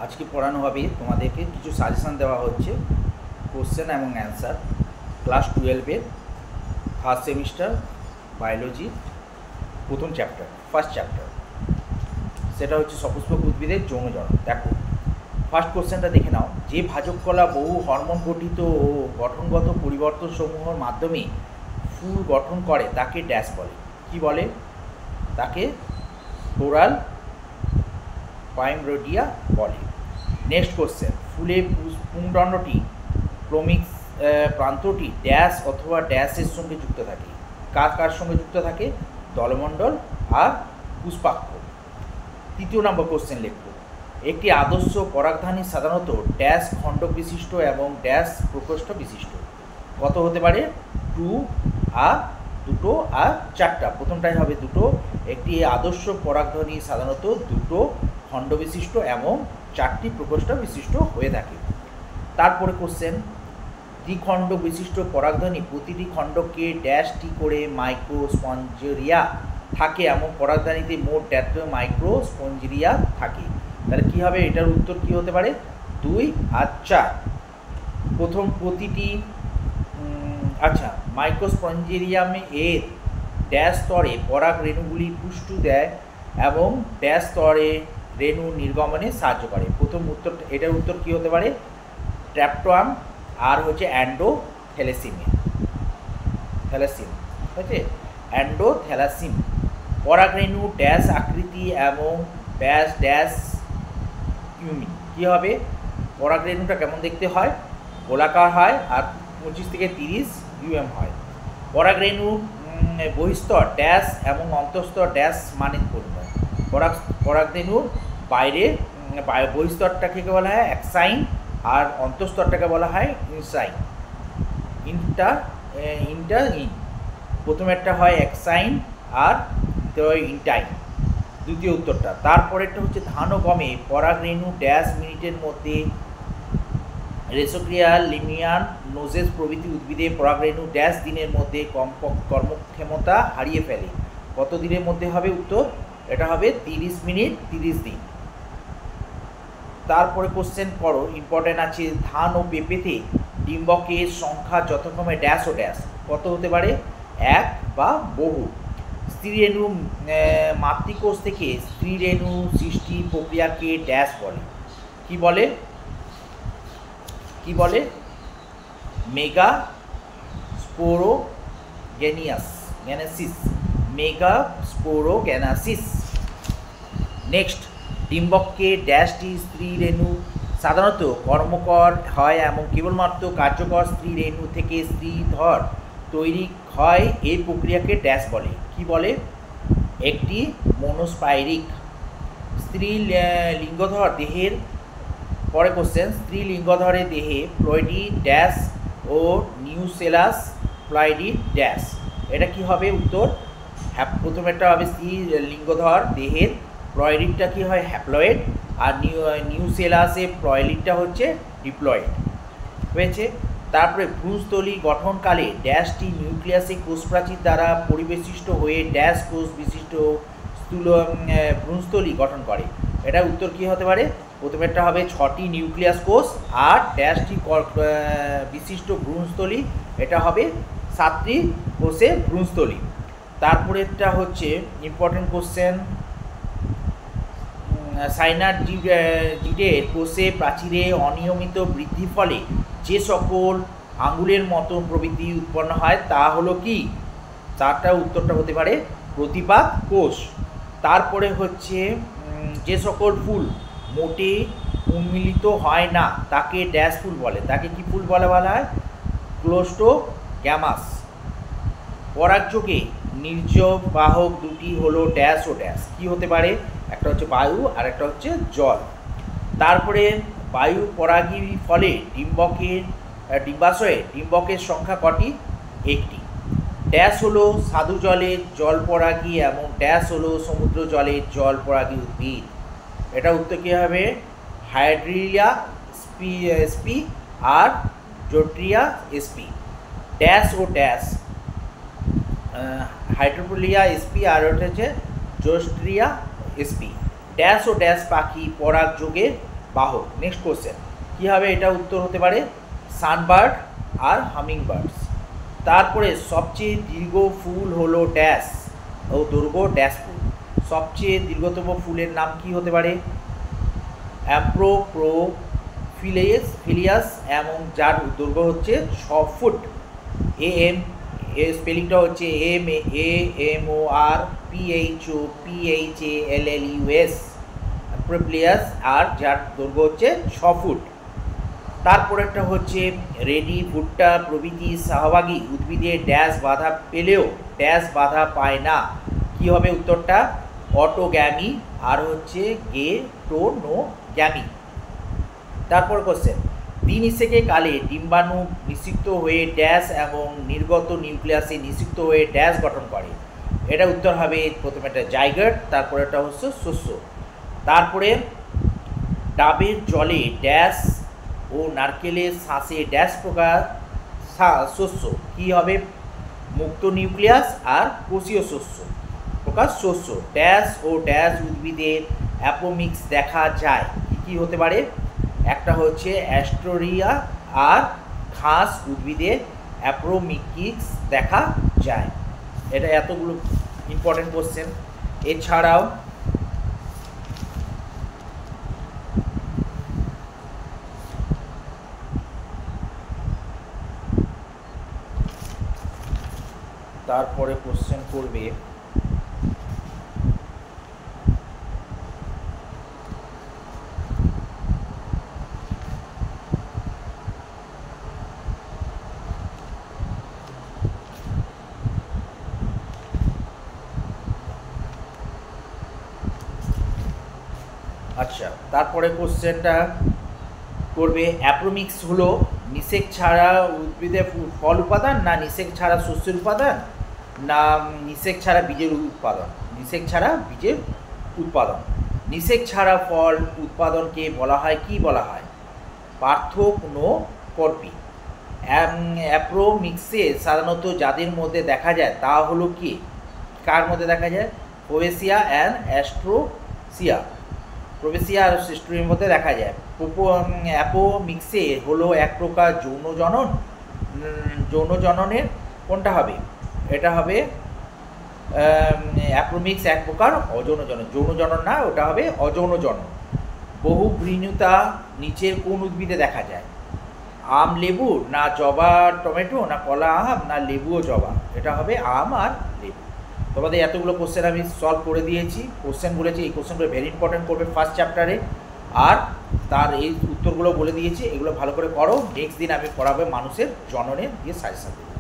আজকে পড়ানো হবে তোমাদেরকে কিছু সাজেশান দেওয়া হচ্ছে কোশ্চেন এবং অ্যান্সার ক্লাস 12-এর ফার্স্ট সেমিস্টার বায়োলজি প্রথম চ্যাপ্টার ফার্স্ট চ্যাপ্টার, সেটা হচ্ছে সপুষ্পক উদ্ভিদের যৌনজনন। দেখো ফার্স্ট কোশ্চেনটা দেখে নাও। যে ভাজক কলা বহু হরমোন গঠিত ও গঠনগত পরিবর্তন সমূহের মাধ্যমে ফুল গঠন করে তাকে ড্যাশ বলে। কি বলে? তাকে ফ্লোরাল প্রাইমোর্ডিয়া বলে। নেক্সট কোশ্চেন, ফুলে পুংদণ্ডটি ক্রমিক প্রান্তটি ড্যাশ অথবা ড্যাশের সঙ্গে যুক্ত থাকে। কার কার সঙ্গে যুক্ত থাকে? দলমণ্ডল আর পুষ্পাক্ষ। তৃতীয় নম্বর কোশ্চেন লিখব, একটি আদর্শ পরাগধানী সাধারণত ড্যাশ খণ্ড বিশিষ্ট এবং ড্যাশ প্রকোষ্ঠ বিশিষ্ট। কত হতে পারে? 2 আর 2 আর 4টা। প্রথমটাই হবে 2। একটি আদর্শ পরাগধানী সাধারণত 2 খণ্ড বিশিষ্ট এবং 4টি প্রকোষ্ঠ বিশিষ্ট হয়ে থাকে। তারপরে কোশ্চেন, দ্বিখণ্ড বিশিষ্ট পরাগধানী প্রতিটি খণ্ডকে ড্যাশটি করে মাইক্রোস্পঞ্জেরিয়া থাকে এমন পরাগধানীতে মোট 1.5 মাইক্রোস্পঞ্জেরিয়া থাকে। তাহলে কী হবে? এটার উত্তর কী হতে পারে? 2 আর 4। প্রথম প্রতিটি মাইক্রোস্পঞ্জেরিয়ামে এর ড্যাশ স্তরে পরাগ রেণুগুলি পুষ্টি দেয় এবং ড্যাশ স্তরে রেণু নির্গমনে সাহায্য করে। প্রথম উত্তর, এটার উত্তর কী হতে পারে? ট্র্যাপটোয়াম আর হচ্ছে অ্যান্ডোথ্যালাসিম। ঠিক আছে, অ্যান্ডোথ্যালাসিম। পরাগ রেণু ড্যাশ আকৃতি এবং ব্যাস ড্যাশ ইউমি। কী হবে? পরাগ রেণুটা কেমন দেখতে হয়? গোলাকার হয় আর 25 থেকে 30 UM হয়। পরাগ রেণু বহিস্তর ড্যাশ এবং অন্তঃস্তর ড্যাশ মানে করবে। পরাগ রেণুর বাইরে বহিস্তরটাকে বলা হয় এক্সাইন আর অন্তঃস্তরটাকে বলা হয় ইনসাইন। প্রথমেরটা হয় এক্সাইন আর ইনটাইন, দ্বিতীয় উত্তরটা। তারপরেরটা হচ্ছে ধান ও গমে পরাগ রেণু ড্যাশ মিনিটের মধ্যে রেসোক্রিয়া লিমিয়ান নোজেস প্রভৃতি উদ্ভিদে পরাগ রেণু ড্যাশ দিনের মধ্যে কর্মক্ষমতা হারিয়ে ফেলে। কত দিনের মধ্যে হবে উত্তর? এটা হবে 30 মিনিট 30 দিন। তারপরে কোশ্চেন করো, ইম্পর্টেন্ট আছে, ধান ও পেঁপেতে ডিম্বকের সংখ্যা যথাক্রমে ড্যাশ ও ড্যাশ। কত হতে পারে? 1 বা বহু। স্ত্রী রেণু মাতৃকোষ থেকে স্ত্রী রেণু সৃষ্টি প্রক্রিয়াকে ড্যাশ বলে। কি বলে? কি বলে? মেগা স্পোরোগেনেসিস। মেগা স্পোরোগেনেসিস। নেক্সট, ডিম্বককে ড্যাশটি স্ত্রী রেণু সাধারণত কর্মকর হয় এবং কেবলমাত্র কার্যকর স্ত্রী রেণু থেকে স্ত্রীধর তৈরি হয়। এই প্রক্রিয়াকে ড্যাশ বলে। কি বলে? একটি মনোস্পাইরিক। স্ত্রী লিঙ্গধর দেহের পরে কোশ্চেন, স্ত্রী লিঙ্গধরের দেহে ploidy dash O nucellus ploidy dash. এটা কি হবে উত্তর? প্রথমেরটা হবে স্ত্রী লিঙ্গধর দেহের প্লয়েডিডটা কি হয়? হ্যাপ্লয়েড। আর নিউসেলাসে প্লয়েডিডটা হচ্ছে ডিপ্লয়েড হয়েছে। তারপরে ভ্রূণস্থলী গঠনকালে ড্যাশটি নিউক্লিয়াসে কোষপ্রাচীর দ্বারা পরিবেষ্টিত হয়ে ড্যাশ কোষ বিশিষ্ট স্থূল ভ্রূণস্থলী গঠন করে। এটা উত্তর কী হতে পারে? প্রথমেরটা হবে 6টি নিউক্লিয়াস কোষ আর ড্যাশটি বিশিষ্ট ভ্রূণস্থলী। এটা হবে 7টি কোষে ভ্রূণস্থলী। তারপরেরটা হচ্ছে ইম্পর্টেন্ট কোশ্চেন, সাইনার্জিডের কোষে প্রাচীরে অনিয়মিত বৃদ্ধির ফলে যে সকল আঙুলের মতো প্রবৃদ্ধি উৎপন্ন হয় তা হলো কি? 4টা উত্তরটা হতে পারে প্রতিপাদ কোষ। তারপরে হচ্ছে যে সকল ফুল মোটে উন্মিলিত হয় না তাকে ড্যাশ ফুল বলে। তাকে কি ফুল বলা হয়? ক্লোস্টোগ্যামাস। পরাগযোগে নির্জবাহক দুটি হলো ড্যাশ ও ড্যাশ। কি হতে পারে? একটা হচ্ছে বায়ু আর একটা হচ্ছে জল। তারপরে বায়ু পরাগীর ফলে ডিম্বাশয়ে ডিম্বকের সংখ্যা কটি? 1টি। ড্যাশ হলো স্বাদু জলের জল পরাগী এবং ড্যাশ হলো সমুদ্র জলের জল পরাগী উদ্ভিদ। এটা উত্তর কী হবে? হাইড্রিয়া sp আর জোট্রিয়া sp। Dash O dash হাইড্রোলিয়া sp আর ওটা হচ্ছে জোস্ট্রিয়া sp। ড্যাশ ও ড্যাশ পাখি পরাগ যোগে বাহক। নেক্সট কোশ্চেন, কী হবে এটা উত্তর হতে পারে সানবার্ড আর হামিং বার্ডস। তারপরে সবচেয়ে দীর্ঘ ফুল হলো ড্যাশ ও দৈর্ঘ্য ড্যাশ ফুল। সবচেয়ে দীর্ঘতম ফুলের নাম কি হতে পারে? ফিলিয়াস এবং যার দৈর্ঘ্য হচ্ছে 6 ফুট। স্পেলিংটা হচ্ছে AMORPHOPHALLUS, অ্যাম্প্রোপ্লিয়াস, আর যার দৈর্ঘ্য হচ্ছে 6 ফুট। তারপরেরটা হচ্ছে রেডি, ভুট্টা প্রভৃতি সহভাগী উদ্ভিদে ড্যাশ বাধা পেলেও ড্যাশ বাধা পায় না। কি হবে উত্তরটা? অটোগ্যামি আর হচ্ছে গেটোনোগ্যামি। তারপর কোশ্চেন, দ্বিনিষেকে কালে ডিম্বাণু নিষিক্ত হয়ে ড্যাশ এবং নির্গত নিউক্লিয়াসে নিষিক্ত হয়ে ড্যাশ গঠন করে। এটা উত্তর হবে প্রথমে একটা জাইগোট, তারপরে এটা হচ্ছে শস্য। তারপরে ডাবের জলে ড্যাশ ও নারকেলের শাঁসে ড্যাশ প্রকার শস্য। কী হবে? মুক্ত নিউক্লিয়াস আর কোষীয় শস্য প্রকার শস্য। ড্যাশ ও ড্যাশ উদ্ভিদের অ্যাপোমিক্স দেখা যায়। কী হতে পারে? একটা হচ্ছে অ্যাস্টোরিয়া আর ঘাস উদ্ভিদের অ্যাপোমিক্স দেখা যায়। এটা এতগুলো ইম্পর্টেন্ট কোশ্চেন। এছাড়াও তারপরে কোশ্চেন করবে আচ্ছা, তারপরে কোশ্চেনটা করবে অ্যাপ্রোমিক্স হলো নিষেক ছাড়া উদ্ভিদের ফল উপাদান, না নিষেক ছাড়া শস্যের উপাদান, না নিষেক ছাড়া বীজের উৎপাদন? নিষেক ছাড়া বীজের উৎপাদন। নিষেক ছাড়া ফল উৎপাদনকে বলা হয় কি বলা হয়? পার্থেনোকর্পি। অ্যাপ্রোমিক্সে সাধারণত যাদের মধ্যে দেখা যায় তা হলো কি? কার মধ্যে দেখা যায়? প্রোভেসিয়া অ্যান্ড অ্যাস্ট্রোসিয়া। প্রোভেসিয়া আর সিস্টুরের মধ্যে দেখা যায়। অ্যাপোমিক্সে হলো এক প্রকার যৌন জননের কোনটা হবে? এটা হবে অ্যাপ্রোমিক্স এক প্রকার অযৌন জনন। যৌন জনন না, ওটা হবে অযৌন জনন। বহুভ্রূণতা নিচের কোন উদ্ভিদে দেখা যায়? আম লেবু, না জবা টমেটো, না কলা আম, না লেবু ও জবা? এটা হবে আম আর লেবু। তোমাদের এতগুলো কোশ্চেন আমি সলভ করে দিয়েছি। কোশ্চেন বলেছি, এই কোশ্চেনগুলো ভেরি ইম্পর্টেন্ট করবে ফার্স্ট চ্যাপ্টারে, আর তার এই উত্তরগুলো বলে দিয়েছি। এগুলো ভালো করে করো। নেক্সট দিন আমি পড়াবো মানুষের জননের দিয়ে সাজেশন দেবো।